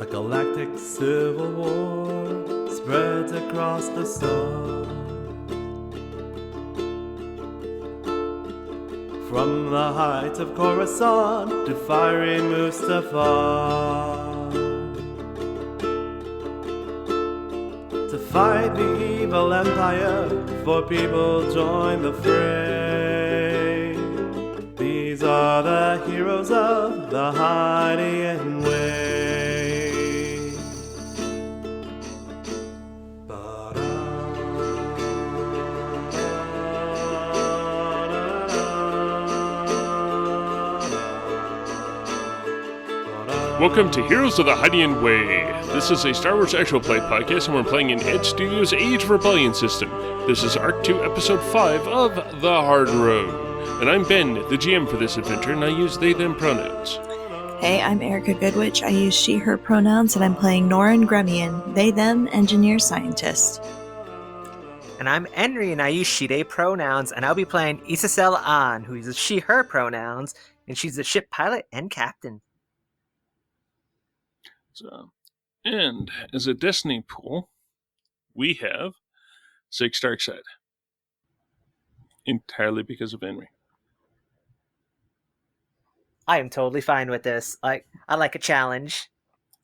galactic civil war spreads across the stars. From the heights of Coruscant to fiery Mustafar, to fight the evil empire, for people join the fray. These are the heroes of the Hydian Way. Welcome to Heroes of the Hydian Way. This is a Star Wars actual play podcast, and we're playing in Edge Studios' Age of Rebellion system. This is Arc 2, Episode 5 of The Hard Road. And I'm Ben, the GM for this adventure, and I use they-them pronouns. Hey, I'm Erica Goodwitch. I use she-her pronouns, and I'm playing Norin Gremian, they-them engineer scientist. And I'm Henry, and I use she-they pronouns, and I'll be playing Isacel An, who uses she-her pronouns, and she's the ship pilot and captain. And as a Destiny pool, we have 6 Darkside. Entirely because of Henry. I am totally fine with this. I like a challenge.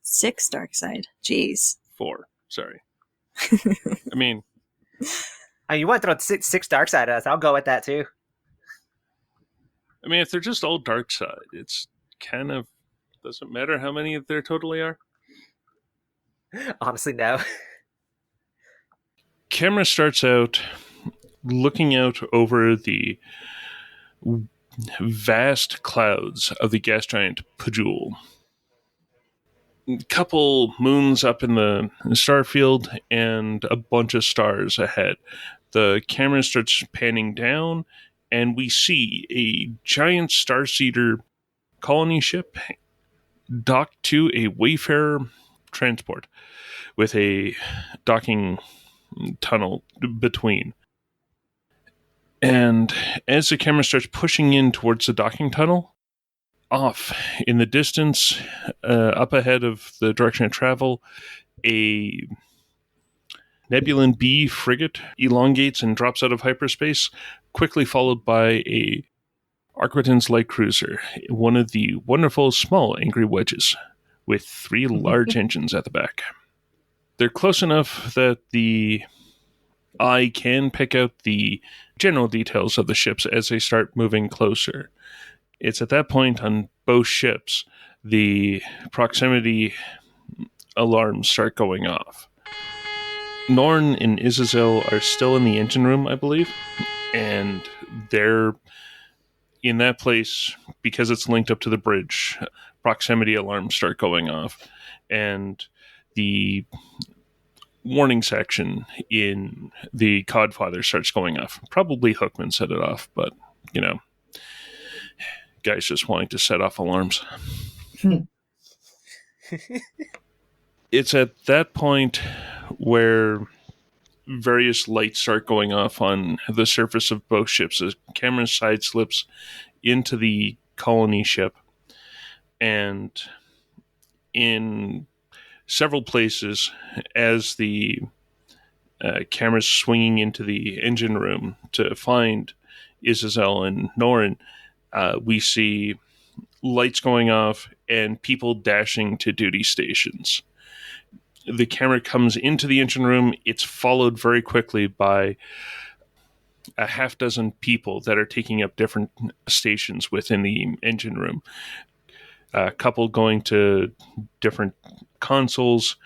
6 Darkside. Jeez. 4. Sorry. I mean, you want to throw six Darkside at us, I'll go with that too. I mean, if they're just all Darkside, it's kind of doesn't matter how many there totally are. Honestly, no. Camera starts out looking out over the vast clouds of the gas giant Pajul. A couple moons up in the star field and a bunch of stars ahead. The camera starts panning down, and we see a giant Starseeder colony ship docked to a Wayfarer transport with a docking tunnel between. And as the camera starts pushing in towards the docking tunnel, off in the distance, up ahead of the direction of travel, a Nebulan B frigate elongates and drops out of hyperspace, quickly followed by a Arquitens light cruiser, one of the wonderful small angry wedges, with 3 large engines at the back. They're close enough that the eye can pick out the general details of the ships as they start moving closer. It's at that point on both ships the proximity alarms start going off. Norn and Isacel are still in the engine room, I believe, and they're in that place because it's linked up to the bridge. Proximity alarms start going off, and the warning section in the Codfather starts going off. Probably Hookman set it off, but, you know, guys just wanting to set off alarms. It's at that point where various lights start going off on the surface of both ships as camera side slips into the colony ship, and in several places as the camera's swinging into the engine room to find Isacel and Norin, we see lights going off and people dashing to duty stations. The camera comes into the engine room. It's followed very quickly by a half dozen people that are taking up different stations within the engine room. A couple going to different consoles,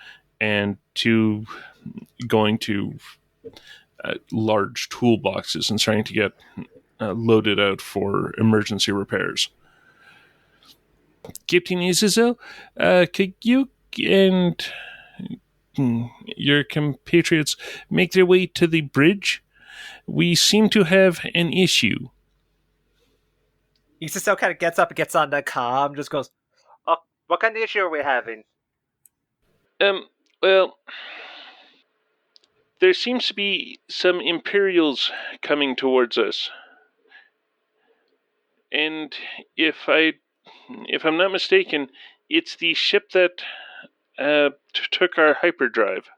and 2 going to large toolboxes and starting to get loaded out for emergency repairs. Captain Isacel, could you and your compatriots make their way to the bridge? We seem to have an issue. Isacel kind of gets up and gets on the comm, just goes, "Oh, what kind of issue are we having?" Well, there seems to be some Imperials coming towards us. And if I'm not mistaken, it's the ship that Took our hyperdrive.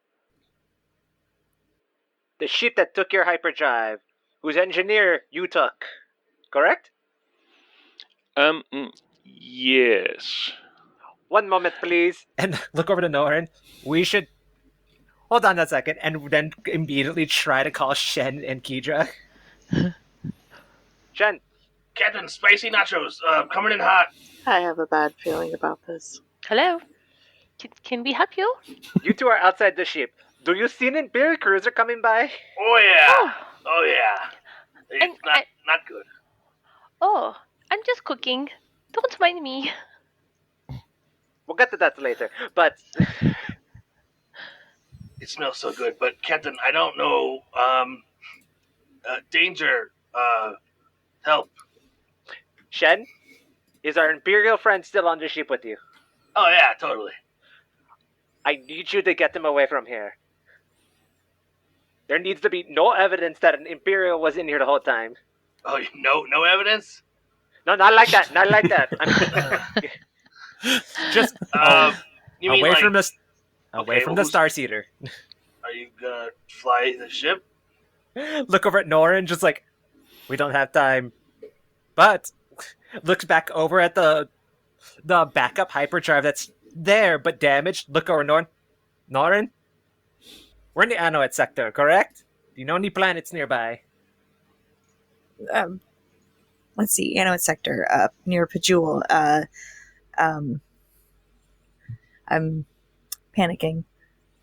The ship that took your hyperdrive, whose engineer you took, correct? Yes. One moment, please. And look over to Norin. We should hold on a second, and then immediately try to call Shen and Kidra. Shen, Captain, spicy nachos, coming in hot. I have a bad feeling about this. Hello? Can we help you? you two are outside the ship. Do you see an Imperial cruiser coming by? Oh yeah, Oh. oh yeah. It's And not good. Oh, I'm just cooking. Don't mind me. We'll get to that later. But It smells so good, but Captain, I don't know. Danger. Help. Shen, is our Imperial friend still on the ship with you? Oh yeah, totally. I need you to get them away from here. There needs to be no evidence that an Imperial was in here the whole time. Oh, no evidence. No, not like that. Not like that. Just You mean away like, from the away Okay, from well, the Starseeder. are you gonna fly the ship? Look over at Norin, just like, we don't have time. But looks back over at the backup hyperdrive that's there but damaged. Look over Norin. Norin, we're in the Anoet sector, correct? Do you know any planets nearby? Let's see, Anoet sector, near Pajul. I'm panicking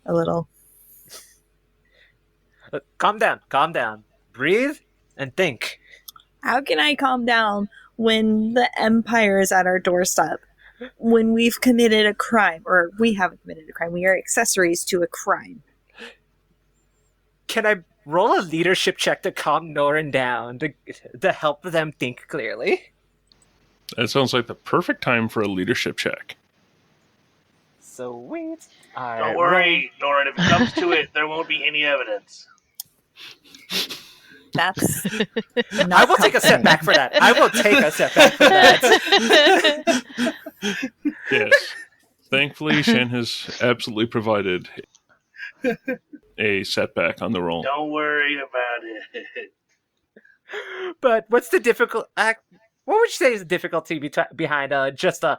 a little. Calm down. Breathe and think. How can I calm down when the Empire is at our doorstep? When we've committed a crime, or we haven't committed a crime, we are accessories to a crime. Can I roll a leadership check to calm Norin down to help them think clearly? That sounds like the perfect time for a leadership check. Sweet. Don't worry, Norin. If it comes to it, there won't be any evidence. That's I will take a step back for that. I will take a step back for that. Yes. Thankfully, Shen has absolutely provided a setback on the roll. Don't worry about it. But what's the difficult? What would you say is the difficulty behind just a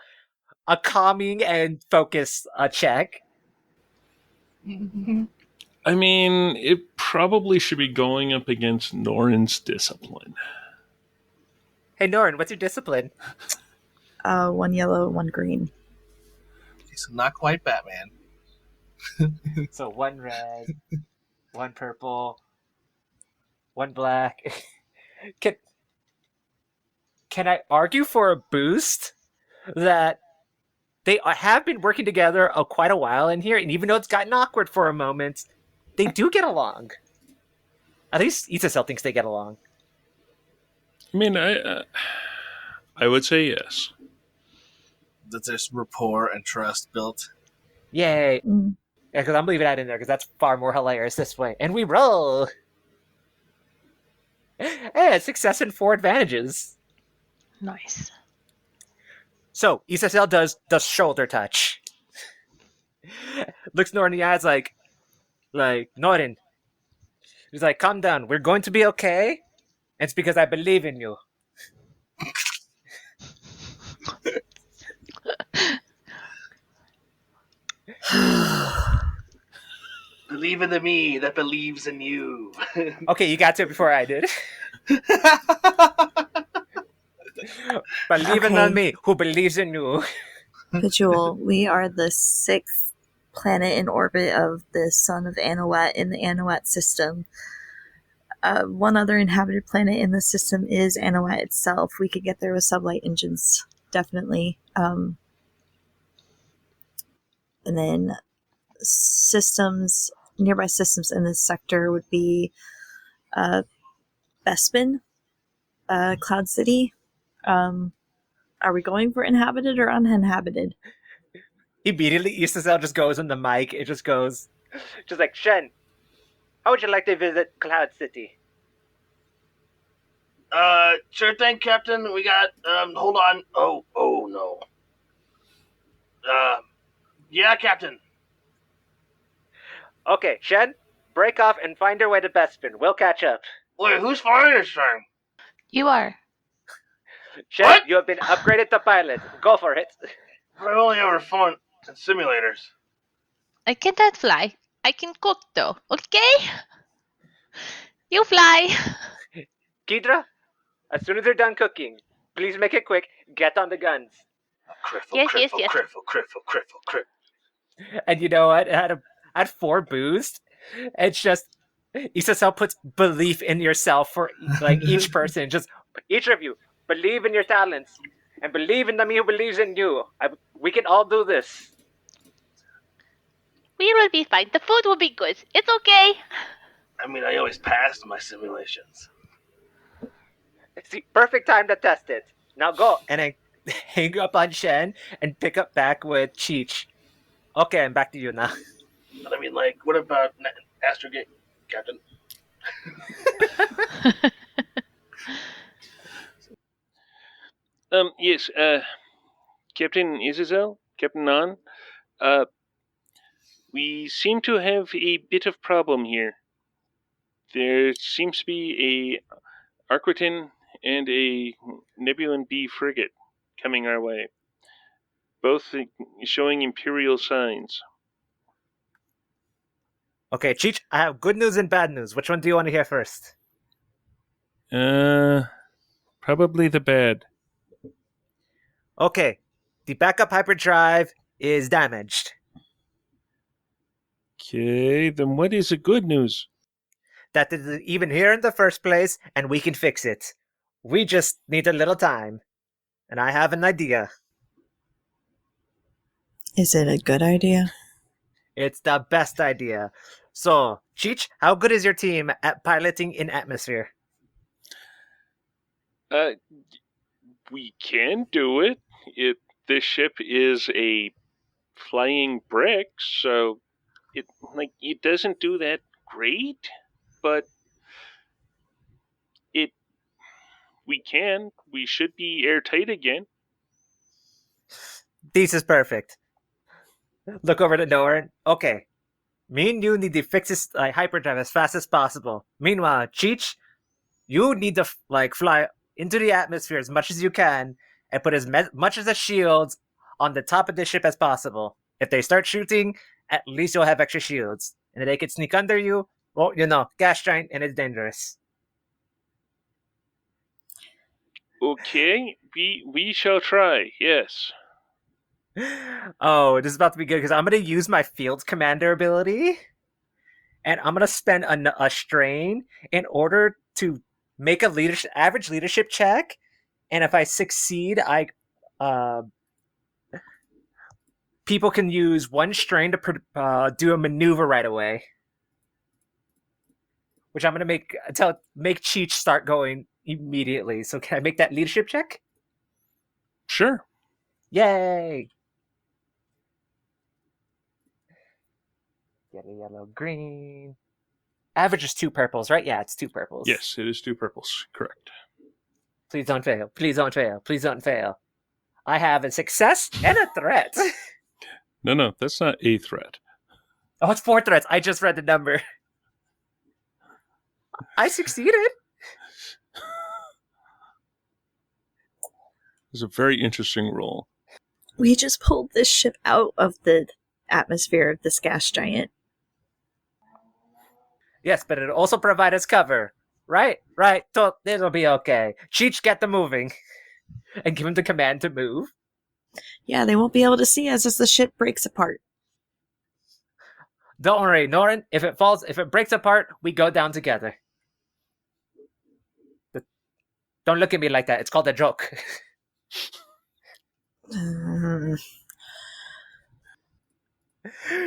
calming and focus check? I mean, it probably should be going up against Norin's discipline. Hey Norin, what's your discipline? 1 yellow, 1 green. Okay, so not quite Batman. So 1 red, 1 purple, 1 black. Can I argue for a boost that they have been working together quite a while in here, and even though it's gotten awkward for a moment, they do get along. At least Isacel thinks they get along. I mean, I would say yes. That there's rapport and trust built. Yay! Mm. Yeah, because I'm leaving that in there because that's far more hilarious this way. And we roll. Hey, success and 4 advantages. Nice. So Isacel does the shoulder touch. Looks Norin in the eyes like Norin. He's like, calm down. We're going to be okay. And it's because I believe in you. Believe in the me that believes in you. Okay, you got to it before I did. Believe in Okay. me, who believes in you. Pajul, we are the 6th planet in orbit of the sun of Anoet in the Anoet system. One other inhabited planet in the system is Anoet itself. We could get there with sublight engines, definitely. And then nearby systems in this sector would be Bespin, Cloud City. Are we going for inhabited or uninhabited? Immediately, Isacel just goes on the mic. It just goes, just like, Shen, how would you like to visit Cloud City? Sure thing, Captain. We got, hold on. Oh no. Yeah, Captain. Okay, Shen, break off and find your way to Bespin. We'll catch up. Wait, who's flying this time? You are. Shen, What? you have been upgraded to pilot. Go for it. I've only ever flown in simulators. I cannot fly. I can cook though. Okay? You fly. Kidra, as soon as you're done cooking, please make it quick. Get on the guns. Yes. Criffle. And you know what? It had 4 boost. It's just Isasel puts belief in yourself for like each person. Just each of you believe in your talents and believe in the me who believes in you. We can all do this. We will be fine. The food will be good. It's okay. I mean, I always passed my simulations. It's the perfect time to test it. Now go and I hang up on Shen and pick up back with Cheech. Okay, I'm back to you now. But I mean, like, what about Astrogate, Captain? Yes, Captain Izazel, Captain Nan, we seem to have a bit of problem here. There seems to be a Arquitin and a Nebulan B frigate coming our way, both showing Imperial signs. Okay, Cheech, I have good news and bad news. Which one do you want to hear first? Probably the bad. Okay, the backup hyperdrive is damaged. Okay, then what is the good news? That is even here in the first place, and we can fix it. We just need a little time. And I have an idea. Is it a good idea? It's the best idea. So, Cheech, how good is your team at piloting in atmosphere? We can do it. This ship is a flying brick, so it doesn't do that great, but we should be airtight again. This is perfect. Look over to Noah. Okay. Me and you need to fix this hyperdrive as fast as possible. Meanwhile, Cheech, you need to fly into the atmosphere as much as you can and put as much as the shields on the top of the ship as possible. If they start shooting, at least you'll have extra shields. And if they can sneak under you, well, gas giant and it's dangerous. Okay, we shall try, yes. Oh, this is about to be good because I'm going to use my field commander ability and I'm going to spend a strain in order to make a average leadership check. And if I succeed, people can use 1 strain to do a maneuver right away. Which I'm going to make Cheech start going immediately. So can I make that leadership check? Sure. Yay! Get a yellow, green. Average is 2 purples, right? Yeah, it's 2 purples. Yes, it is 2 purples. Correct. Please don't fail. Please don't fail. Please don't fail. I have a success and a threat. No, that's not a threat. Oh, it's 4 threats. I just read the number. I succeeded. It's a very interesting roll. We just pulled this ship out of the atmosphere of this gas giant. Yes, but it'll also provide us cover. Right. It'll be okay. Cheech, get them moving. And give him the command to move. Yeah, they won't be able to see us as the ship breaks apart. Don't worry, Norin. If it breaks apart, we go down together. Don't look at me like that. It's called a joke.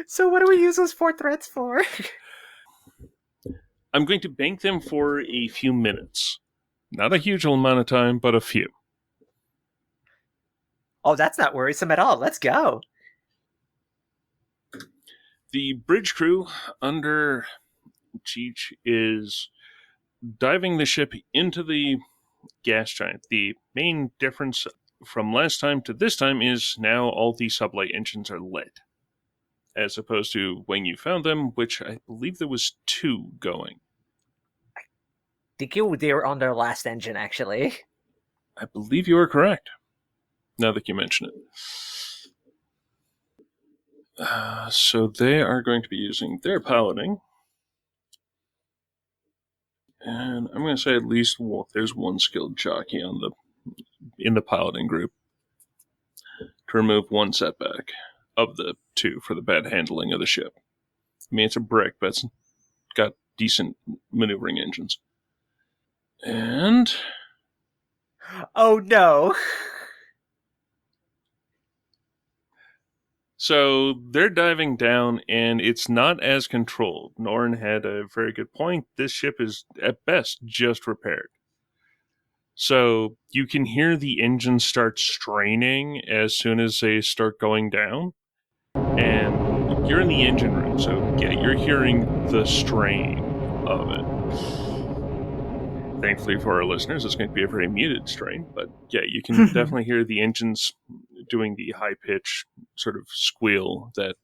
So what do we use those 4 threats for? I'm going to bank them for a few minutes. Not a huge amount of time, but a few. Oh, that's not worrisome at all. Let's go. The bridge crew under Cheech is diving the ship into the gas giant. The main difference from last time to this time is now all the sublight engines are lit. as opposed to when you found them, which I believe there was 2 going. think they were on their last engine, actually. I believe you are correct, now that you mention it. So they are going to be using their piloting. And I'm going to say at least there's one skilled jockey in the piloting group to remove 1 setback of the 2 for the bad handling of the ship. I mean, it's a brick, but it's got decent maneuvering engines. And Oh no! so they're diving down, and it's not as controlled. Norin had a very good point. This ship is, at best, just repaired. So you can hear the engines start straining as soon as they start going down. And you're in the engine room, so yeah, you're hearing the strain of it. Thankfully for our listeners, it's going to be a very muted strain, but yeah, you can definitely hear the engines doing the high-pitch sort of squeal that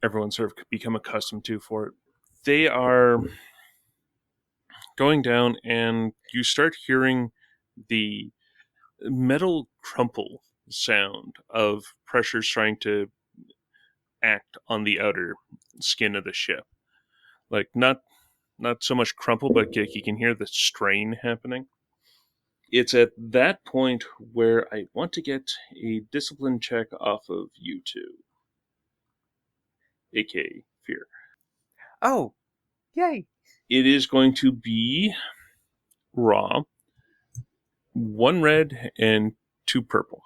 everyone's sort of become accustomed to for it. They are going down, and you start hearing the metal crumple sound of pressures trying to act on the outer skin of the ship. Like, not so much crumple, but you can hear the strain happening. It's at that point where I want to get a discipline check off of you 2. A.k.a. Fear. Oh, yay! It is going to be raw, 1 red and 2 purple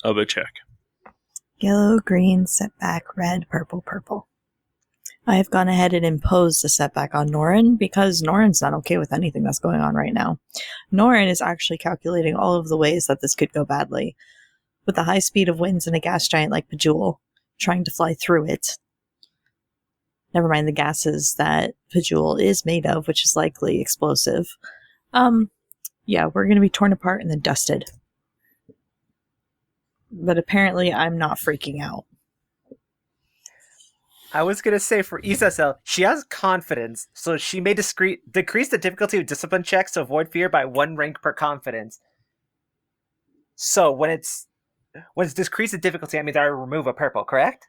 of a check. Yellow, green, setback, red, purple, purple. I have gone ahead and imposed a setback on Norin because Norin's not okay with anything that's going on right now. Norin is actually calculating all of the ways that this could go badly. With the high speed of winds and a gas giant like Bejewel trying to fly through it. Never mind the gases that Bejewel is made of, which is likely explosive. Yeah, we're going to be torn apart and then dusted. But apparently I'm not freaking out. I was gonna say for Isasel, she has confidence, so she may decrease the difficulty of discipline checks to avoid fear by 1 rank per confidence. So when it's decreased the difficulty, that means I remove a purple, correct?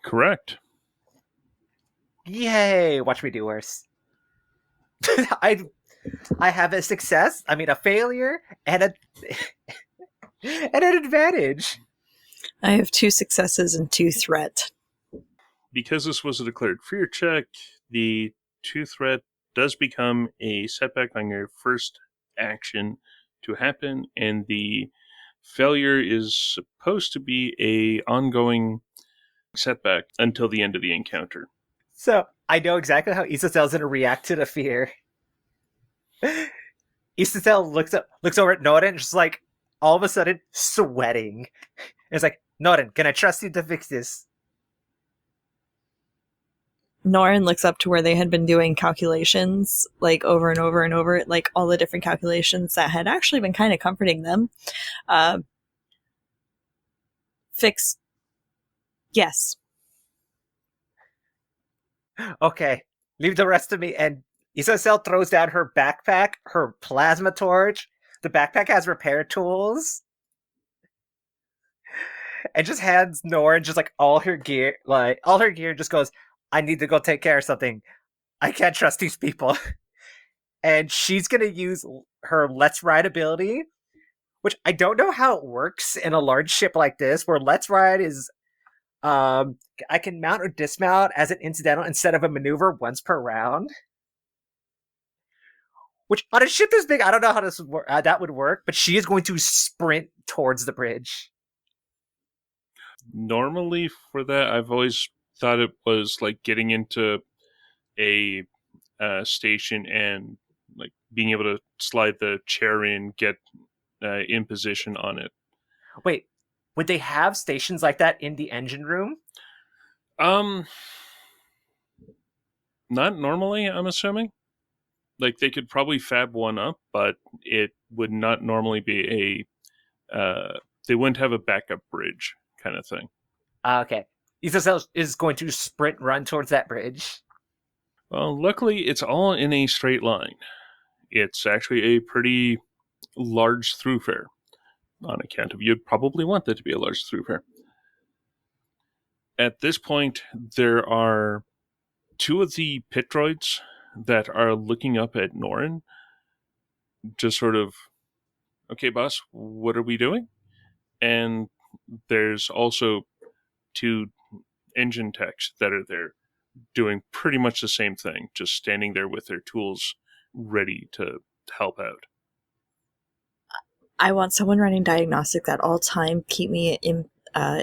Correct. Yay! Watch me do worse. I have a success. I mean, a failure and and an advantage. I have 2 successes and 2 threat. Because this was a declared fear check, the 2 threat does become a setback on your first action to happen, and the failure is supposed to be a ongoing setback until the end of the encounter. So I know exactly how Isasel's gonna react to the fear. Isasel looks over at Norin and just like all of a sudden sweating. And it's like, Norin, can I trust you to fix this? Norin looks up to where they had been doing calculations, like over and over and over, like all the different calculations that had actually been kind of comforting them. Fix. Yes. Okay, leave the rest to me. And Isasel throws down her backpack, her plasma torch. The backpack has repair tools. And just hands Norin just like all her gear, just goes, I need to go take care of something. I can't trust these people. And she's gonna use her Let's Ride ability, which I don't know how it works in a large ship like this, where Let's Ride is I can mount or dismount as an incidental instead of a maneuver once per round. Which on a ship this big, I don't know how that would work, but she is going to sprint towards the bridge. Normally for that, I've always thought it was like getting into a station and like being able to slide the chair in, get in position on it. Wait, would they have stations like that in the engine room? Not normally, I'm assuming. Like they could probably fab one up, but it would not normally be they wouldn't have a backup bridge kind of thing. Okay. Isabel is going to sprint run towards that bridge. Well, luckily, it's all in a straight line. It's actually a pretty large thoroughfare. On account of you'd probably want that to be a large thoroughfare. At this point, there are two of the pit droids that are looking up at Norin, just sort of, okay, boss, what are we doing? And there's also two engine techs that are there doing pretty much the same thing, just standing there with their tools ready to help out. I want someone running diagnostics at all time. Keep me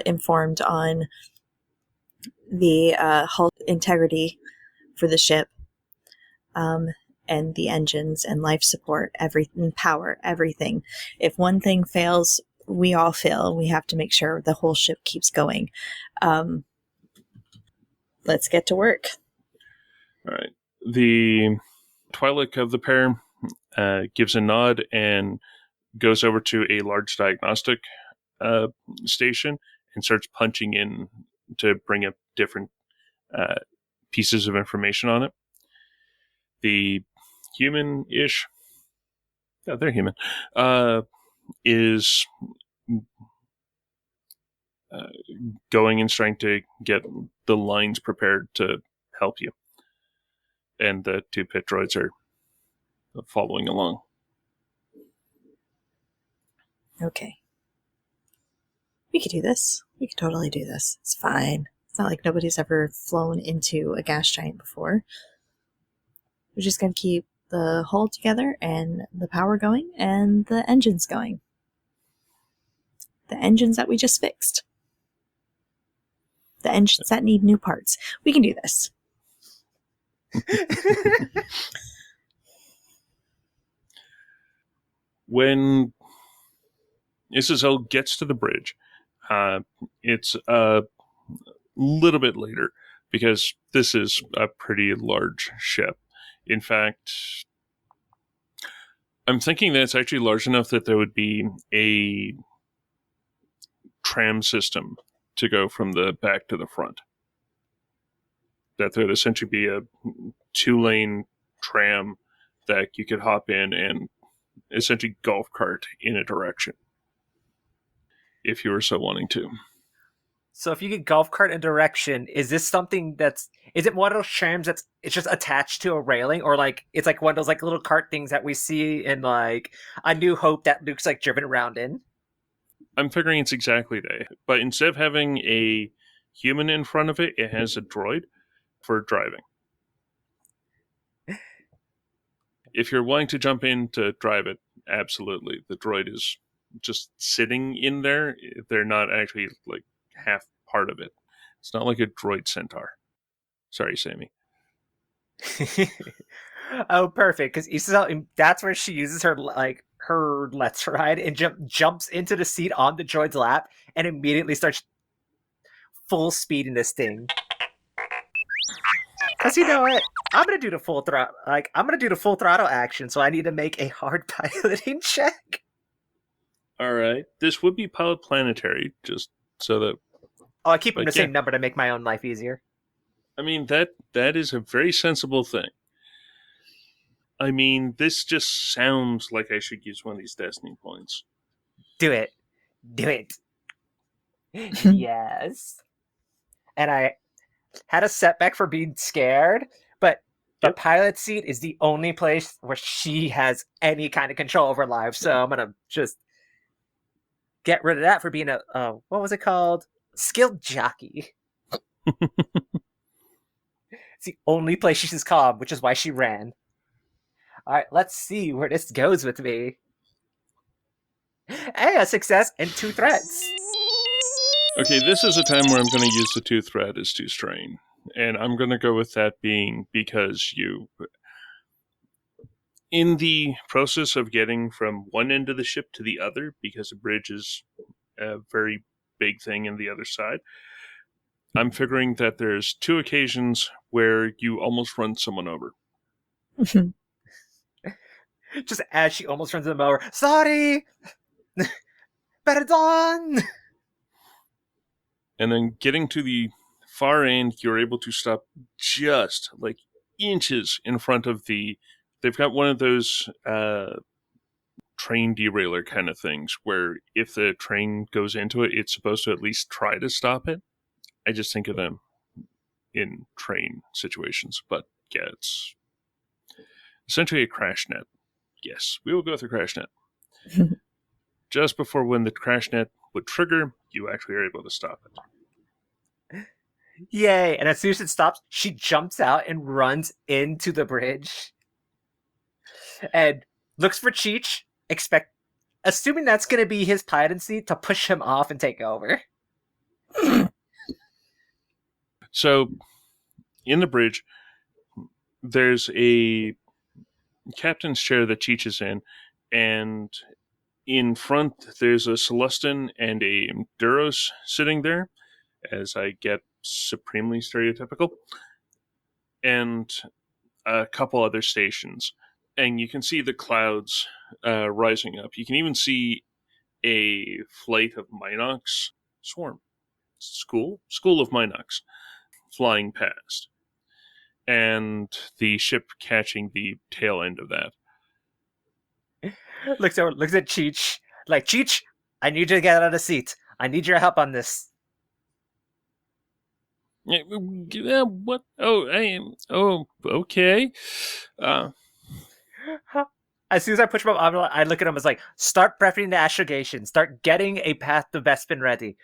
informed on the hull integrity for the ship, and the engines and life support, everything, power, everything. If one thing fails, we all fail. We have to make sure the whole ship keeps going. Let's get to work. All right. The Twi'lek of the pair gives a nod and goes over to a large diagnostic station and starts punching in to bring up different pieces of information on it. The human-ish, yeah, they're human, is going and trying to get the lines prepared to help you. And the two pit droids are following along. Okay. We could do this. We could totally do this. It's fine. It's not like nobody's ever flown into a gas giant before. We're just going to keep the hull together and the power going and the engines going. The engines that we just fixed. The engines that need new parts. We can do this. When Isabel gets to the bridge, it's a little bit later because this is a pretty large ship. In fact, I'm thinking that it's actually large enough that there would be a tram system to go from the back to the front. That there would essentially be a 2-lane tram that you could hop in and essentially golf cart in a direction if you were so wanting to. So if you get golf cart in direction, is this something is it one of those trams it's just attached to a railing, or like it's like one of those like little cart things that we see in like A New Hope that Luke's like driven around in? I'm figuring it's exactly that, but instead of having a human in front of it, it has a droid for driving. If you're willing to jump in to drive it, absolutely. The droid is just sitting in there. They're not actually like half part of it. It's not like a droid centaur. Sorry, Sammy. Oh, perfect! Because Isabel, that's where she uses her Let's Ride and jumps into the seat on the droid's lap and immediately starts full speed in this thing. Because you know what? I'm gonna do the full throttle. I'm gonna do the full throttle action, so I need to make a hard piloting check. All right, this would be pilot planetary, just so that. Oh, I keep them the same number to make my own life easier. I mean that is a very sensible thing. I mean, this just sounds like I should use one of these destiny points. Do it. Yes. And I had a setback for being scared, but the pilot seat is the only place where she has any kind of control over life. So I'm gonna just get rid of that for being a what was it called? Skilled jockey. It's the only place she's calm, which is why she ran. All right, let's see where this goes with me. Hey, a success and 2 threats. Okay, this is a time where I'm going to use the 2 threat as 2 strain. And I'm going to go with that being because in the process of getting from one end of the ship to the other, because the bridge is a very big thing in the other side, I'm figuring that there's 2 occasions where you almost run someone over. Just as she almost runs them over. Sorry! Perdon! And then getting to the far end, you're able to stop just like inches in front of they've got one of those train derailleur kind of things where if the train goes into it, it's supposed to at least try to stop it. I just think of them in train situations, but yeah, it's essentially a crash net. Yes, we will go with the crash net. Just before when the crash net would trigger, you actually are able to stop it. Yay! And as soon as it stops, she jumps out and runs into the bridge. And looks for Cheech, assuming that's going to be his pilot seat, to push him off and take over. So, in the bridge, there's a captain's chair that Cheech is in, and in front there's a Celestin and a Duros sitting there, as I get supremely stereotypical, and a couple other stations. And you can see the clouds rising up. You can even see a flight of Minox swarm. School of Minox flying past. And the ship catching the tail end of that. Looks at Cheech. Like, Cheech, I need you to get out of the seat. I need your help on this. What? Oh, I am. Oh, okay. As soon as I push him up, I look at him as like, start prepping the astrogation. Start getting a path to Bespin ready.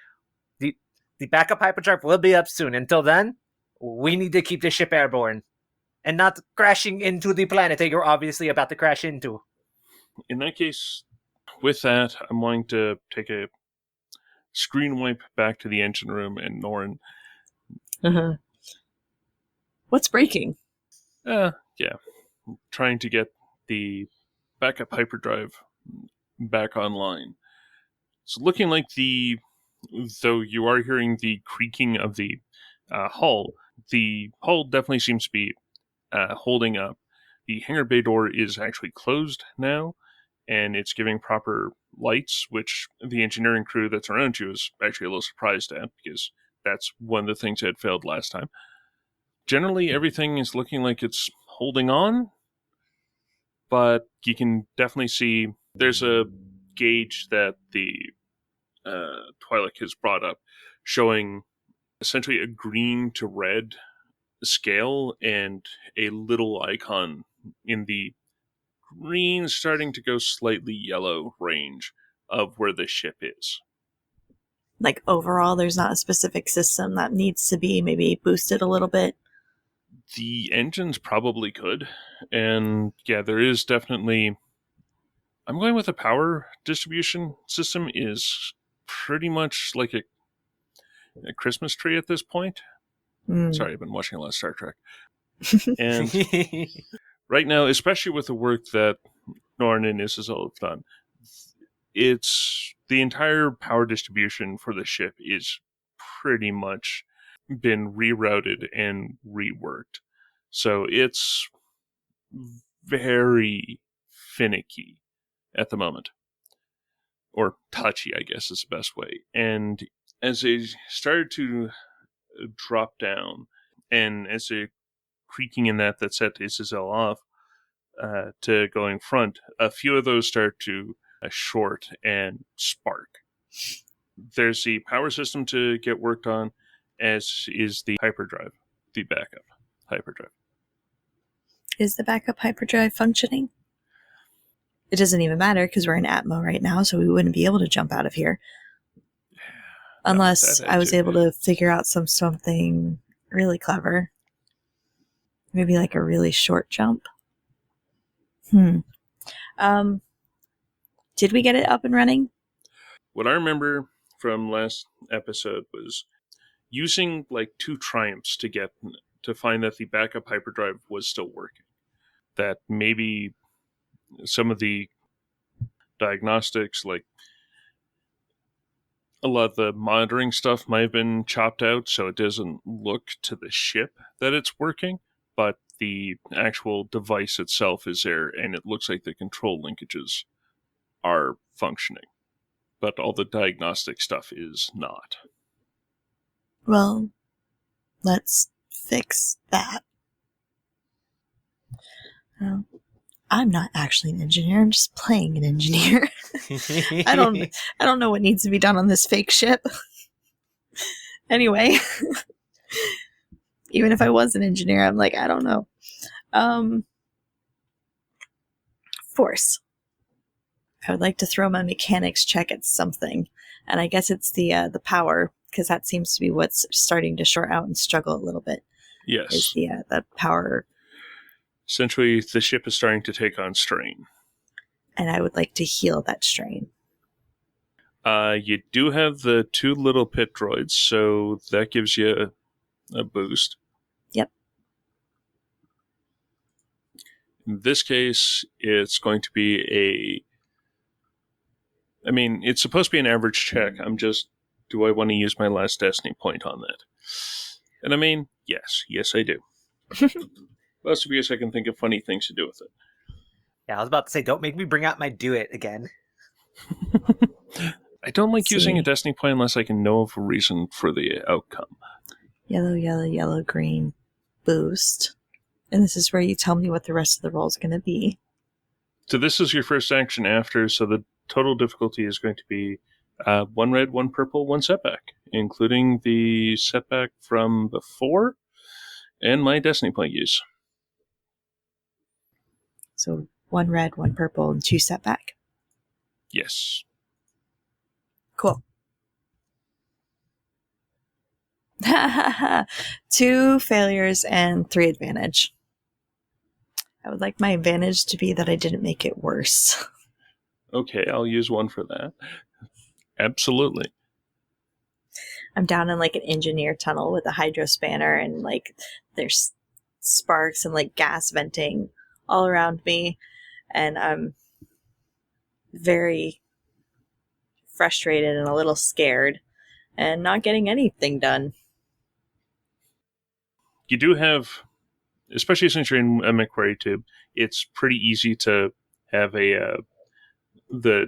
The backup hyperdrive will be up soon. Until then, we need to keep the ship airborne. And not crashing into the planet that you're obviously about to crash into. In that case, with that, I'm wanting to take a screen wipe back to the engine room and Norin. What's breaking? Yeah. Trying to get the backup hyperdrive back online. It's looking like though you are hearing the creaking of the hull definitely seems to be holding up. The hangar bay door is actually closed now, and it's giving proper lights, which the engineering crew that's around you is actually a little surprised at, because that's one of the things that had failed last time. Generally, everything is looking like it's holding on, but you can definitely see there's a gauge that the Twi'lek has brought up showing essentially a green to red scale and a little icon in the green starting to go slightly yellow range of where the ship is. Like, overall, there's not a specific system that needs to be maybe boosted a little bit? The engines probably could. And yeah, there is definitely... I'm going with the power distribution system is pretty much like a Christmas tree at this point. Sorry, I've been watching a lot of Star Trek. And right now, especially with the work that Norn and Isabel have done, it's the entire power distribution for the ship is pretty much been rerouted and reworked. So it's very finicky at the moment. Or touchy, I guess is the best way. And as they started to drop down, and as they're creaking in that set Isabel off to going front, a few of those start to short and spark. There's the power system to get worked on, as is the hyperdrive, the backup hyperdrive. Is the backup hyperdrive functioning? It doesn't even matter because we're in Atmo right now, so we wouldn't be able to jump out of here. Unless I was able to figure out something really clever. Maybe like a really short jump. Did we get it up and running? What I remember from last episode was using like 2 triumphs to find that the backup hyperdrive was still working. That maybe some of the diagnostics, like a lot of the monitoring stuff might have been chopped out, so it doesn't look to the ship that it's working, but the actual device itself is there, and it looks like the control linkages are functioning. But all the diagnostic stuff is not. Well, let's fix that. Well, I'm not actually an engineer. I'm just playing an engineer. I don't know what needs to be done on this fake ship. Anyway, even if I was an engineer, I'm like, I don't know. Force. I would like to throw my mechanics check at something, and I guess it's the power, because that seems to be what's starting to short out and struggle a little bit. Yes. Is the power. Essentially, the ship is starting to take on strain. And I would like to heal that strain. You do have the 2 little pit droids, so that gives you a boost. Yep. In this case, it's going to be it's supposed to be an average check. I'm just, do I want to use my last destiny point on that? And yes, I do. Mostly because I can think of funny things to do with it. Yeah, I was about to say, don't make me bring out my do it again. I don't like using a destiny point unless I can know of a reason for the outcome. Yellow, yellow, yellow, green. Boost. And this is where you tell me what the rest of the roll is going to be. So this is your first action after, so the total difficulty is going to be 1 red, 1 purple, 1 setback, including the setback from before and my destiny point use. So 1 red, 1 purple, and 2 setback. Yes. Cool. 2 failures and 3 advantage. I would like my advantage to be that I didn't make it worse. Okay, I'll use 1 for that. Absolutely. I'm down in like an engineer tunnel with a hydro spanner, and like there's sparks and like gas venting all around me, and I'm very frustrated and a little scared and not getting anything done. You do have, especially since you're in a McQuarrie tube, it's pretty easy to have the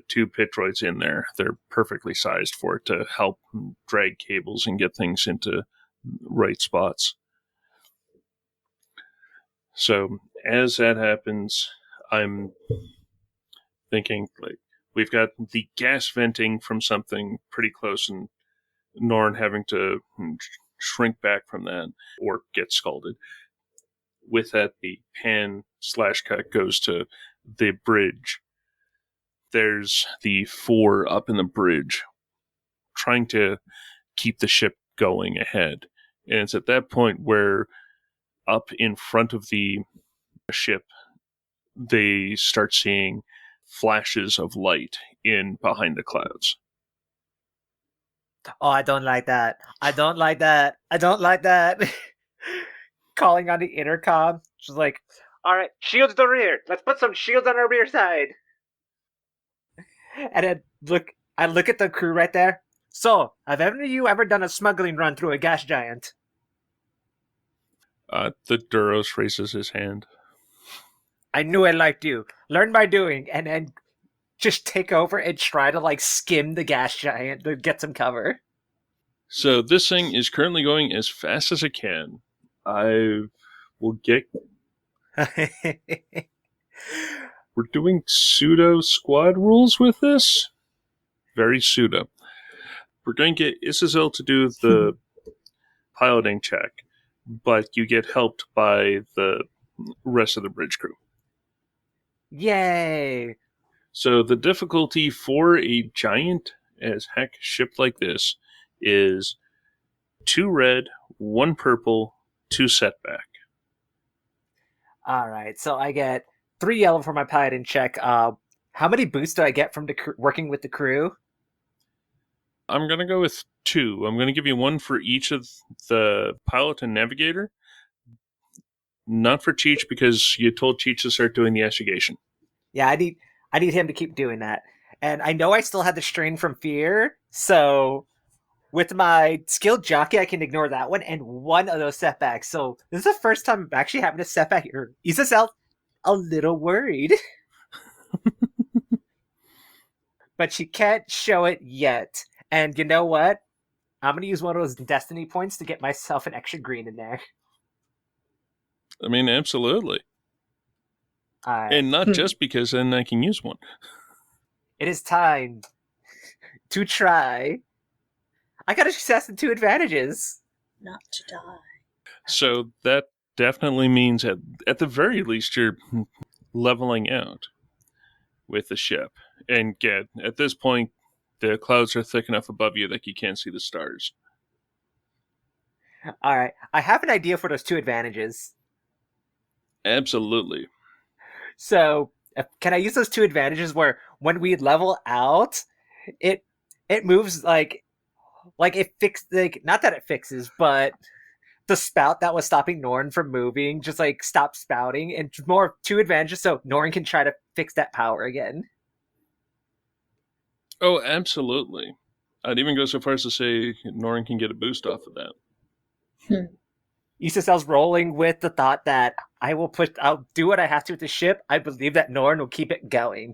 2 pit droids in there. They're perfectly sized for it to help drag cables and get things into right spots. So as that happens, I'm thinking, like, we've got the gas venting from something pretty close, and Norn having to shrink back from that or get scalded. With that, the pan/cut goes to the bridge. There's the 4 up in the bridge trying to keep the ship going ahead. And it's at that point where up in front of the ship, they start seeing flashes of light in behind the clouds. Oh, I don't like that. I don't like that. I don't like that. Calling on the intercom. She's like, all right, shields the rear. Let's put some shields on our rear side. And then I look at the crew right there. So, have any of you ever done a smuggling run through a gas giant? The Duros raises his hand. I knew I liked you. Learn by doing, and then just take over and try to like skim the gas giant to get some cover. So this thing is currently going as fast as it can. I will get... We're doing pseudo squad rules with this? Very pseudo. We're going to get Isazel to do the piloting check, but you get helped by the rest of the bridge crew. Yay! So the difficulty for a giant as heck ship like this is 2 red, 1 purple, 2 setback. Alright, so I get 3 yellow for my piloting check. How many boosts do I get from working with the crew? I'm going to go with 2. I'm going to give you 1 for each of the pilot and navigator. Not for Cheech, because you told Cheech to start doing the astrogation. Yeah, I need him to keep doing that. And I know I still had the strain from fear, so with my skilled jockey, I can ignore that one and 1 of those setbacks. So this is the first time I'm actually having a setback here. Isazel, a little worried. But she can't show it yet. And you know what? I'm gonna use one of those destiny points to get myself an extra green in there. I mean, absolutely. Alright. And not just because then I can use one. It is time to try. I got a success and 2 advantages. Not to die. So that definitely means at the very least you're leveling out with the ship. And at this point, the clouds are thick enough above you that you can't see the stars. Alright, I have an idea for those 2 advantages. Absolutely. So, can I use those 2 advantages where when we level out, it moves like it not that it fixes, but the spout that was stopping Norn from moving just like stops spouting, and more 2 advantages so Norn can try to fix that power again. Oh, absolutely. I'd even go so far as to say Norin can get a boost off of that. Isacel's rolling with the thought that I'll do what I have to with the ship. I believe that Norn will keep it going.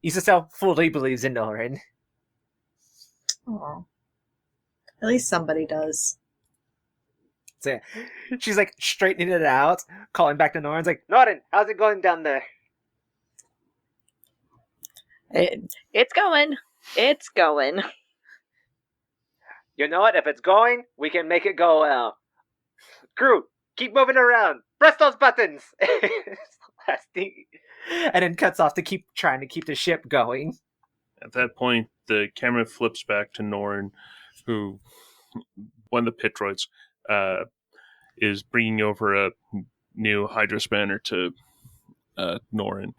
Isacel fully believes in Norn. Aw. At least somebody does. So she's like straightening it out, calling back to Norn. Like, Norn, how's it going down there? It's going. It's going. You know what? If it's going, we can make it go well. Crew, keep moving around. Press those buttons. Last thing. And then cuts off to keep trying to keep the ship going. At that point, the camera flips back to Norin, who, one of the pit droids, is bringing over a new Hydra spanner to Norin,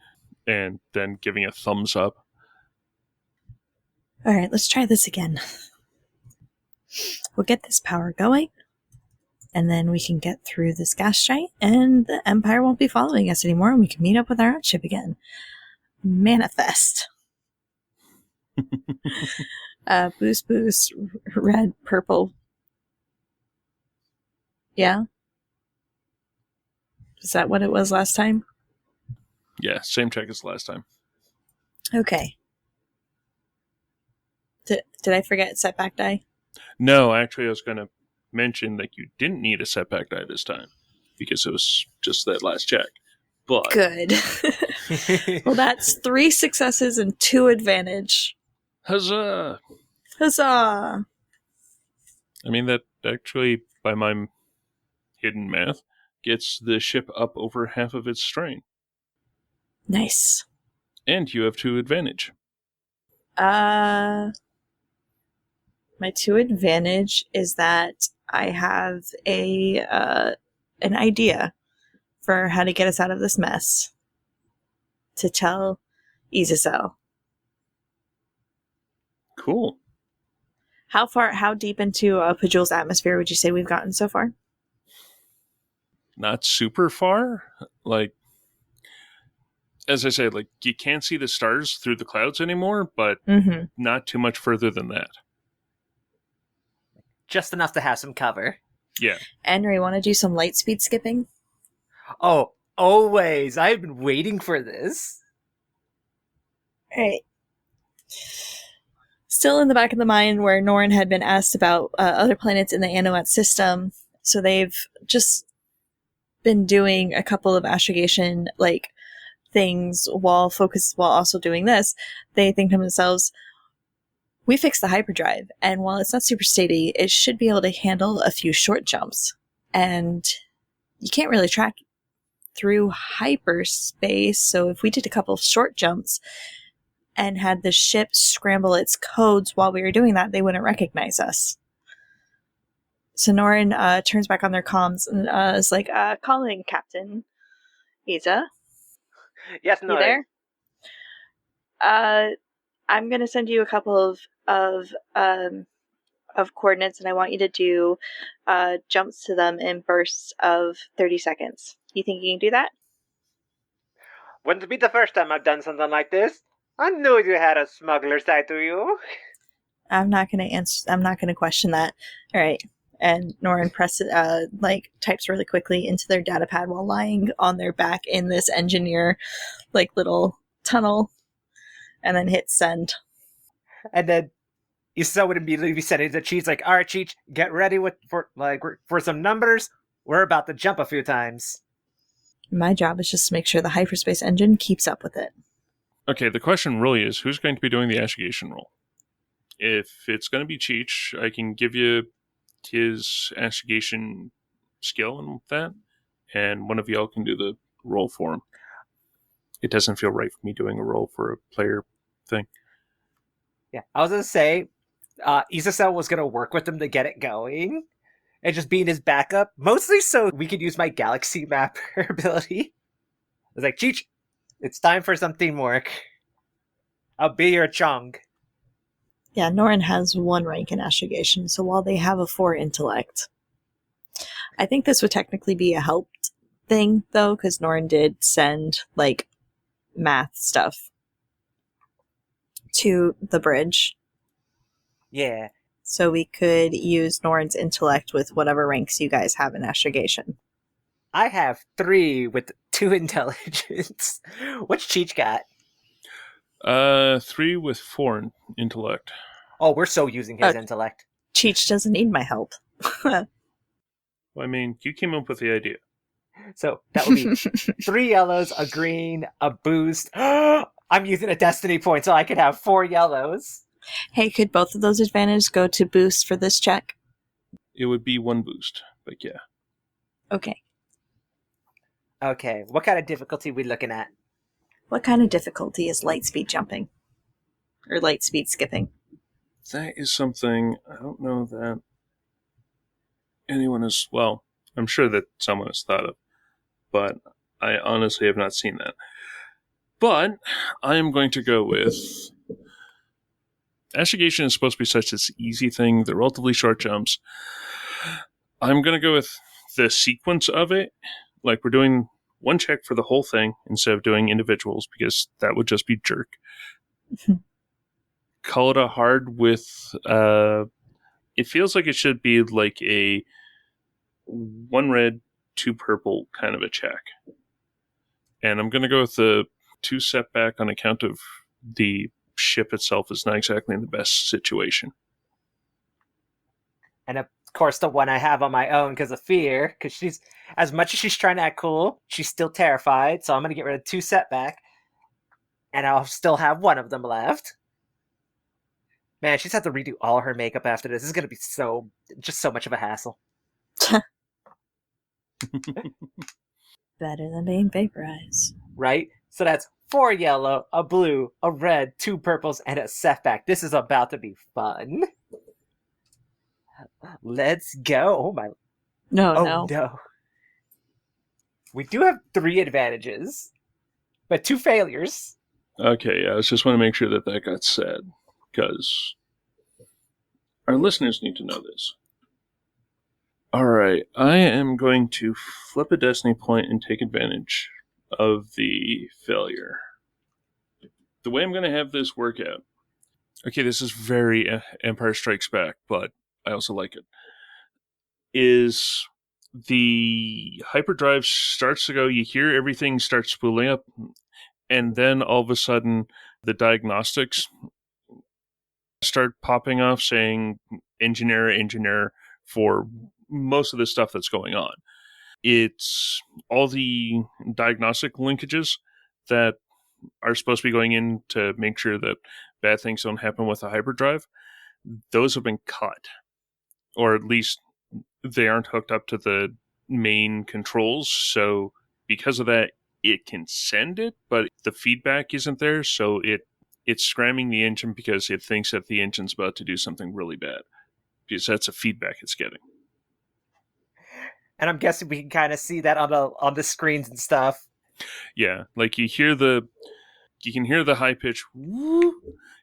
and then giving a thumbs up. All right, let's try this again. We'll get this power going, and then we can get through this gas giant, and the Empire won't be following us anymore, and we can meet up with our own ship again. Manifest. Boost, red, purple. Yeah? Is that what it was last time? Yeah, same check as last time. Okay. Did I forget setback die? No, actually, I was going to mention that you didn't need a setback die this time, because it was just that last check. But Good. Well, that's 3 successes and 2 advantage. Huzzah! Huzzah! I mean, that actually, by my hidden math, gets the ship up over half of its strain. Nice. And you have 2 advantage. My 2 advantage is that I have an idea for how to get us out of this mess to tell Isacel. Cool. How deep into Pajul's atmosphere would you say we've gotten so far? Not super far. Like, as I said, like, you can't see the stars through the clouds anymore, but not too much further than that. Just enough to have some cover. Yeah. Henry, want to do some light speed skipping? Oh, always. I've been waiting for this. Alright. Still in the back of the mind where Norn had been asked about other planets in the Anoat system, so they've just been doing a couple of astrogation things while also doing this. They think to themselves, we fixed the hyperdrive, and while it's not super steady, it should be able to handle a few short jumps. And you can't really track through hyperspace, so if we did a couple of short jumps and had the ship scramble its codes while we were doing that, they wouldn't recognize us. So Norin turns back on their comms and is like, calling Captain Isa. Yes, You no. there? I'm going to send you a couple of coordinates, and I want you to do jumps to them in bursts of 30 seconds. You think you can do that? Wouldn't be the first time I've done something like this. I knew you had a smuggler side to you. I'm not going to question that. All right. And Norin types really quickly into their data pad while lying on their back in this engineer little tunnel, and then hits send. And then Issa would immediately be sending to Cheech like, all right, Cheech, get ready for some numbers. We're about to jump a few times. My job is just to make sure the hyperspace engine keeps up with it. Okay, the question really is, who's going to be doing the astrogation roll? If it's going to be Cheech, I can give you his astrogation skill and that, and one of y'all can do the roll for him. It doesn't feel right for me doing a roll for a player thing. Yeah, I was going to say, Isacel was going to work with him to get it going, and just being his backup, mostly so we could use my galaxy mapper ability. I was like, Cheech, it's time for some teamwork. I'll be your Chong. Yeah, Norin has 1 rank in astrogation, so while they have a 4 intellect, I think this would technically be a helped thing, though, because Norin did send, like, math stuff to the bridge. Yeah. So we could use Norin's intellect with whatever ranks you guys have in astrogation. I have 3 with 2 intelligence. What's Cheech got? 3 with 4 intellect. Oh, we're so using his intellect. Cheech doesn't need my help. Well, I mean, you came up with the idea. So that would be 3 yellows, a green, a boost. I'm using a destiny point so I could have 4 yellows. Hey, could both of those advantages go to boost for this check? It would be 1 boost, but yeah. Okay. Okay, what kind of difficulty are we looking at? What kind of difficulty is light speed jumping? Or light speed skipping? That is something I don't know that anyone has, well, I'm sure that someone has thought of, but I honestly have not seen that. But I am going to go with astrogation is supposed to be such an easy thing. They're relatively short jumps. I'm going to go with the sequence of it. Like, we're doing 1 check for the whole thing instead of doing individuals, because that would just be jerk. Call it a hard with, it feels like it should be like a 1 red, 2 purple kind of a check. And I'm going to go with the 2 setback on account of the ship itself is not exactly in the best situation. And of course, the one I have on my own because of fear, because she's, as much as she's trying to act cool, she's still terrified. So I'm going to get rid of 2 setback, and I'll still have 1 of them left. Man, she's had to redo all her makeup after this. This is going to be so much of a hassle. Better than being vaporized. Right? So that's 4 yellow, a blue, a red, 2 purples, and a setback. This is about to be fun. Let's go. Oh my. No. We do have 3 advantages, but 2 failures. Okay, yeah, I just want to make sure that got said, because our listeners need to know this. Alright, I am going to flip a destiny point and take advantage of the failure. The way I'm going to have this work out, okay, this is very Empire Strikes Back, but I also like it, is the hyperdrive starts to go, you hear everything start spooling up, and then all of a sudden the diagnostics start popping off saying engineer for most of the stuff that's going on. It's all the diagnostic linkages that are supposed to be going in to make sure that bad things don't happen with the hyperdrive. Those have been cut, or at least they aren't hooked up to the main controls. So because of that, it can send it, but the feedback isn't there. So it's scramming the engine because it thinks that the engine's about to do something really bad, because that's the feedback it's getting. And I'm guessing we can kind of see that on the screens and stuff. Yeah, like you can hear the high pitch woo,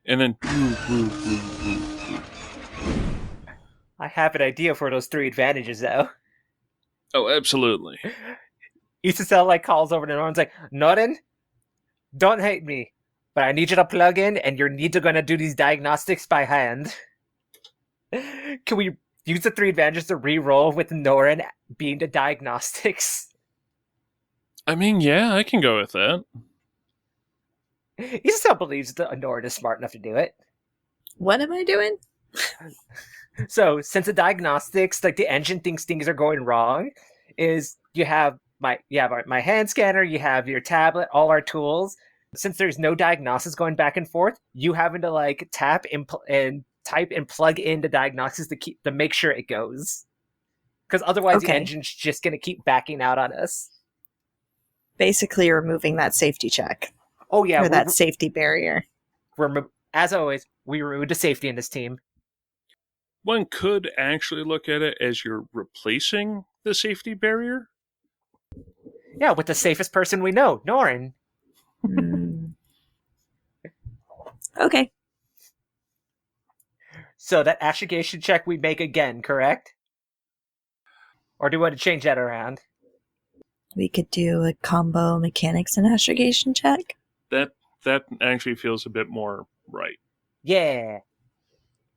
and then woo, woo, woo, woo, woo. I have an idea for those 3 advantages, though. Oh, absolutely. Isacel calls over to Noren's like, Noren, don't hate me, but I need you to plug in, and you're going to do these diagnostics by hand. Can we use the 3 advantages to re-roll with Noren being the diagnostics? I mean, yeah, I can go with that. Isacel believes that Noren is smart enough to do it. What am I doing? So, since the diagnostics, like the engine thinks things are going wrong, is you have my hand scanner, you have your tablet, all our tools. Since there's no diagnostics going back and forth, you having to like tap and type and plug in the diagnostics to make sure it goes. Because otherwise, the Okay. engine's just gonna keep backing out on us. Basically, removing that safety check Oh yeah, or that safety barrier. as always, we removed the safety in this team. One could actually look at it as you're replacing the safety barrier. Yeah, with the safest person we know, Norin. Mm. Okay. So that astrogation check we make again, correct? Or do you want to change that around? We could do a combo mechanics and astrogation check. That actually feels a bit more right. Yeah.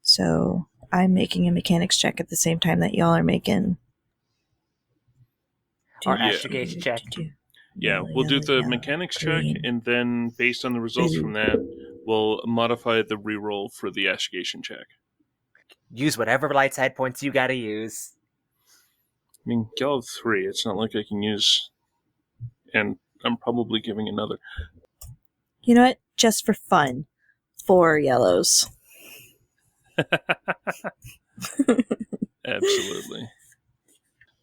So I'm making a mechanics check at the same time that y'all are making Our Yeah. astrogation check. Yeah, we'll do the mechanics check, and then based on the results from that, we'll modify the reroll for the astrogation check. Use whatever light side points you gotta use. I mean, y'all have 3. It's not like I can use... And I'm probably giving another. You know what? Just for fun. 4 yellows. Absolutely.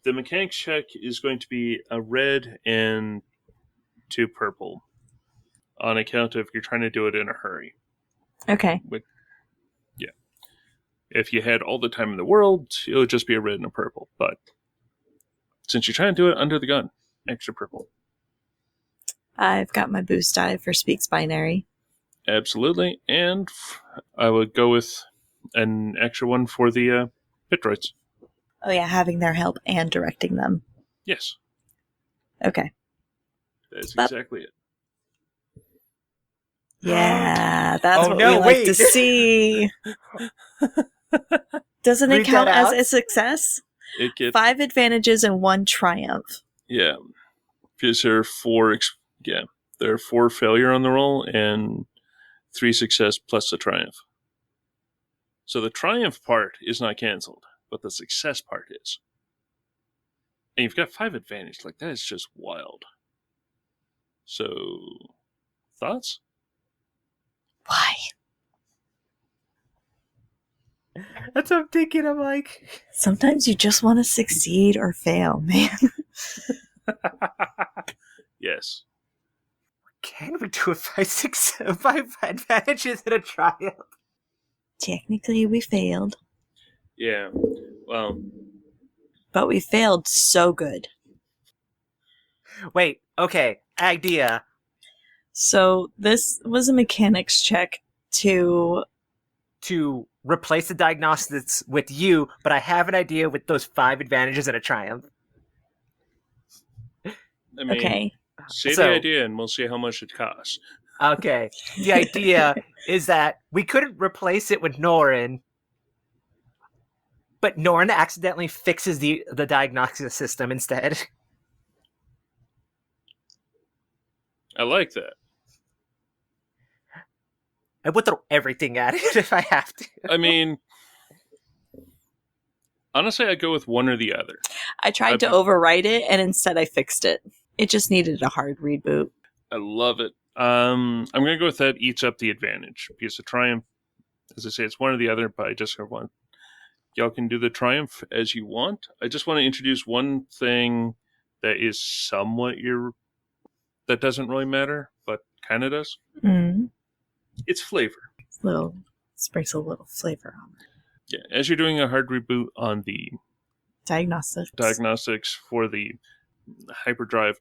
The mechanics check is going to be a red and 2 purple. On account of you're trying to do it in a hurry. Okay. Yeah. If you had all the time in the world, it would just be a red and a purple. But since you're trying to do it under the gun, extra purple. I've got my boost die for Speaks Binary. Absolutely. And I would go with an extra one for the pit droids. Oh yeah, having their help and directing them. Yes. Okay. That's But- exactly it. Yeah, that's Oh, what no, we like to wait. see. Doesn't it Read count that as out. a success? It gets... 5 advantages and 1 triumph. Yeah. Because there are 4... There are 4 failure on the roll and 3 success plus the triumph. So the triumph part is not cancelled, but the success part is. And you've got 5 advantage. Like, that is just wild. So, thoughts? Why? That's what I'm thinking. I'm like, Sometimes you just want to succeed or fail, man. Yes. can we do it 5 advantages and a triumph? Technically, we failed. Yeah. Well, But we failed so good. Wait, okay, idea. So this was a mechanics check to... To replace the diagnostics with you, but I have an idea with those 5 advantages and a triumph. I mean, Okay. say So- the idea and we'll see how much it costs. Okay, the idea is that we couldn't replace it with Norin, but Norin accidentally fixes the diagnostic system instead. I like that. I would throw everything at it if I have to. I mean, honestly, I'd go with one or the other. I tried to overwrite it, and instead I fixed it. It just needed a hard reboot. I love it. I'm going to go with that eats up the advantage. Because the triumph, as I say, it's one or the other, but I just have one. Y'all can do the triumph as you want. I just want to introduce one thing that is somewhat that doesn't really matter, but kind of does. Mm. It's flavor. Sprinkle a little flavor on it. Yeah, as you're doing a hard reboot on the diagnostics for the hyperdrive,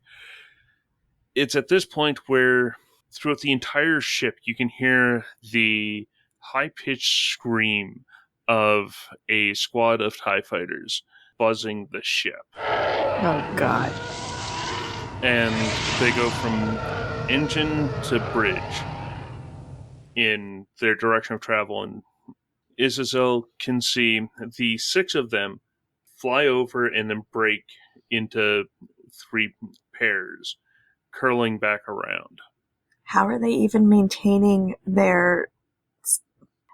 it's at this point where throughout the entire ship you can hear the high-pitched scream of a squad of TIE fighters buzzing the ship. Oh, God. And they go from engine to bridge in their direction of travel, and Izazel can see the 6 of them fly over and then break into 3 pairs, curling back around. How are they even maintaining their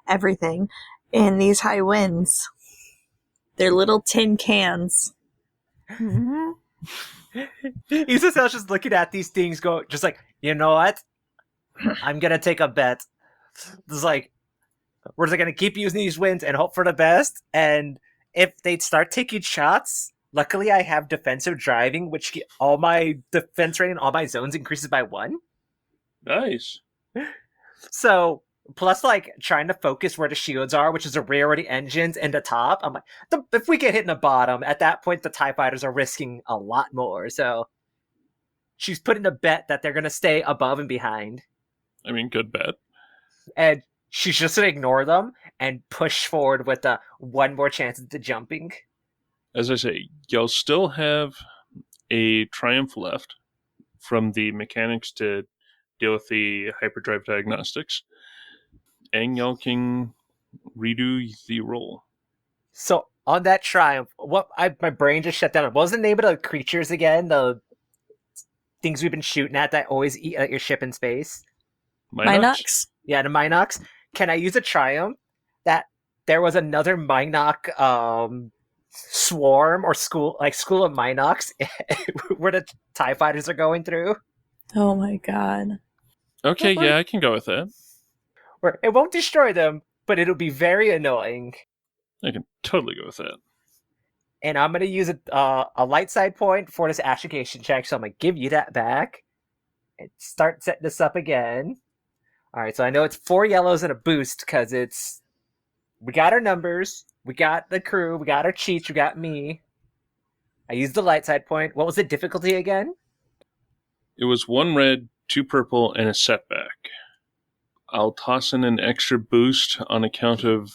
everything in these high winds. They're little tin cans. Isacel's just looking at these things, just like, you know what? I'm gonna take a bet. It's like, we're just gonna keep using these winds and hope for the best. And if they start taking shots, luckily I have defensive driving, which all my defense rating, all my zones increases by 1. Nice. So plus, like, trying to focus where the shields are, which is the rear of the engines and the top. I'm like, if we get hit in the bottom, at that point the TIE fighters are risking a lot more. So she's putting a bet that they're gonna stay above and behind. I mean, good bet. And she's just gonna ignore them and push forward with the one more chance at the jumping. As I say, you'll still have a triumph left from the mechanics to deal with the hyperdrive diagnostics, and y'all can redo the roll. So on that triumph, my brain just shut down. What was the name of the creatures again? The things we've been shooting at that always eat at your ship in space. Minox? Yeah, the Minox. Can I use a triumph that there was another Minox swarm or school of Minox where the TIE fighters are going through? Oh my god. Okay, yeah, I can go with that. Where it won't destroy them, but it'll be very annoying. I can totally go with that. And I'm going to use a light side point for this astrogation check, so I'm going to give you that back. And start setting this up again. Alright, so I know it's 4 yellows and a boost, because we got our numbers, we got the crew, we got our cheats, we got me. I used the light side point. What was the difficulty again? It was 1 red, 2 purple, and a setback. I'll toss in an extra boost on account of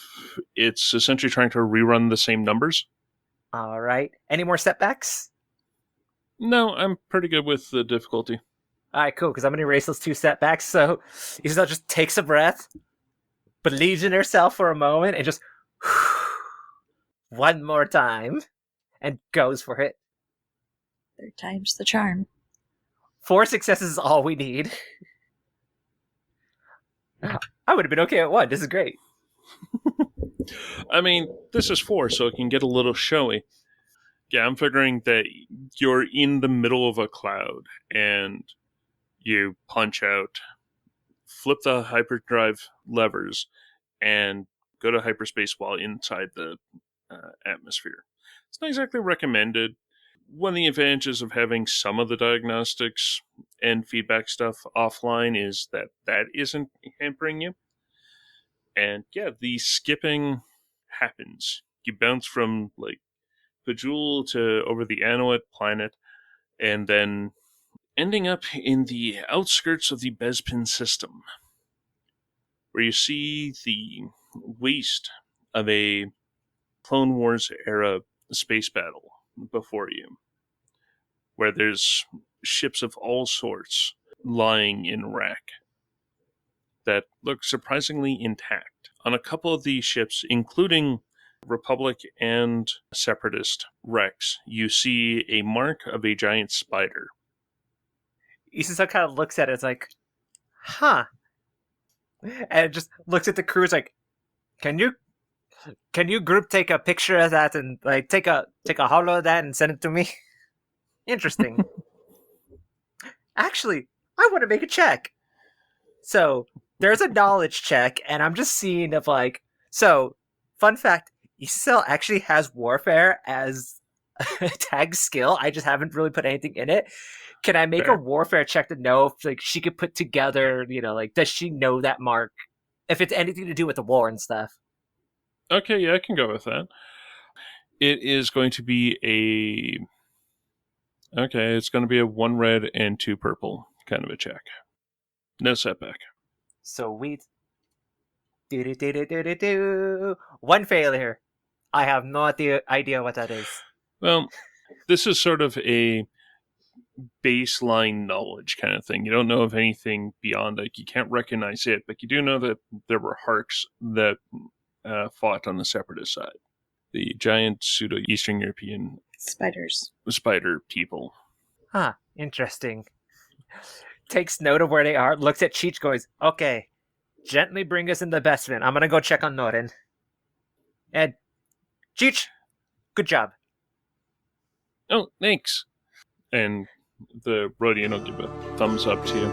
it's essentially trying to rerun the same numbers. Alright. Any more setbacks? No, I'm pretty good with the difficulty. Alright, cool, because I'm going to erase those 2 setbacks, so Isabel just takes a breath, believes in herself for a moment, and just one more time, and goes for it. 3rd time's the charm. 4 successes is all we need. I would have been okay at 1. This is great. I mean, this is 4, so it can get a little showy. Yeah, I'm figuring that you're in the middle of a cloud, and you punch out, flip the hyperdrive levers, and go to hyperspace while inside the atmosphere. It's not exactly recommended. One of the advantages of having some of the diagnostics and feedback stuff offline is that isn't hampering you. And yeah, the skipping happens. You bounce from like Bejewel to over the Anuit planet, and then ending up in the outskirts of the Bespin system, where you see the waste of a Clone Wars era space battle before you, where there's ships of all sorts lying in wreck that look surprisingly intact. On a couple of these ships, including Republic and Separatist wrecks, you see a mark of a giant spider. Isisa kind of looks at it, it's like, huh. And just looks at the crew, it's like, can you group take a picture of that and like take a holo of that and send it to me? Interesting. Actually, I want to make a check. So there's a knowledge check, and I'm just seeing if like, so fun fact, Isisel actually has warfare as a tag skill. I just haven't really put anything in it. Can I make Fair. a warfare check to know if like she could put together, like does she know that mark? If it's anything to do with the war and stuff. Okay, yeah, I can go with that. It is going to be it's going to be a 1 red and 2 purple kind of a check. No setback. So we do. 1 failure. I have no idea what that is. Well, this is sort of a baseline knowledge kind of thing. You don't know of anything beyond that. You can't recognize it, but you do know that there were Harks that fought on the Separatist side. The giant pseudo-Eastern European Spiders. spider people. Huh, interesting. Takes note of where they are, looks at Cheech, goes, okay, gently bring us in the basement. I'm gonna go check on Norin. And Cheech, good job. Oh, thanks. And the Rodian will give a thumbs up to you.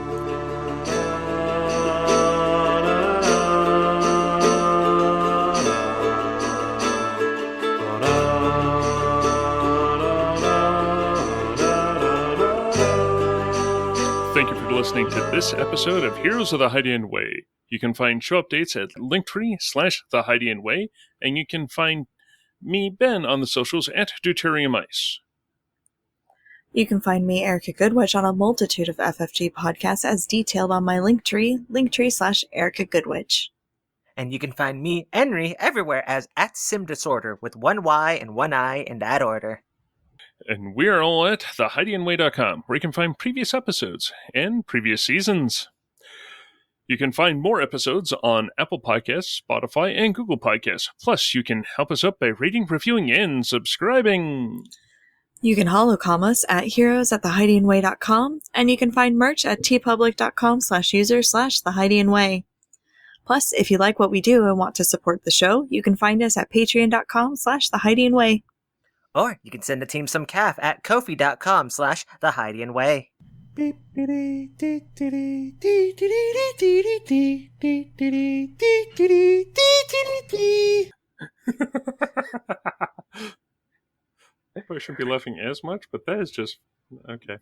Thank you for listening to this episode of Heroes of the Hydian Way. You can find show updates at linktree/The Hydian Way, and you can find me, Ben, on the socials at Deuterium Ice. You can find me, Erica Goodwitch, on a multitude of FFG podcasts as detailed on my linktree/Erica Goodwitch. And you can find me, Henry, everywhere as @SimDisorder with one Y and one I in that order. And we're all at thehydianway.com, where you can find previous episodes and previous seasons. You can find more episodes on Apple Podcasts, Spotify, and Google Podcasts. Plus, you can help us out by rating, reviewing, and subscribing. You can holocom us at heroes@thehydianway.com, and you can find merch at tpublic.com/user/thehydianway. Plus, if you like what we do and want to support the show, you can find us at patreon.com/thehydianway. Or you can send the team some calf at kofi.com/thehydianway. I shouldn't be laughing as much, but that is just... okay.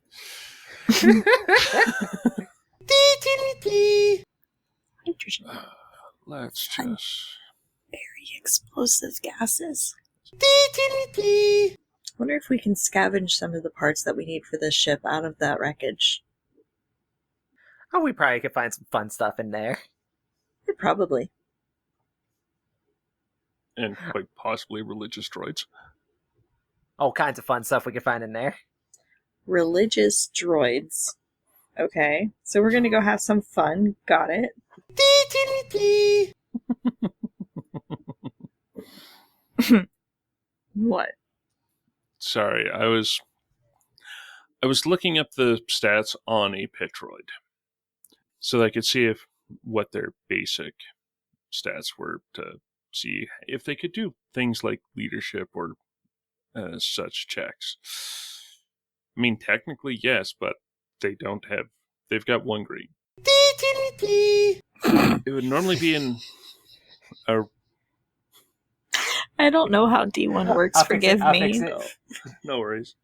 Hydrogen. Let's just... Very explosive gases. I wonder if we can scavenge some of the parts that we need for this ship out of that wreckage. Oh, we probably could find some fun stuff in there. Probably. And quite possibly religious droids. All kinds of fun stuff we could find in there. Religious droids. Okay, so we're gonna go have some fun. Got it. What? Sorry, I was looking up the stats on a pet droid, so that I could see what their basic stats were, to see if they could do things like leadership or such checks. I mean, technically yes, but they've got one grade. It would normally be in a... I don't know how D1 works. I'll fix Forgive it, I'll me. fix it. No worries.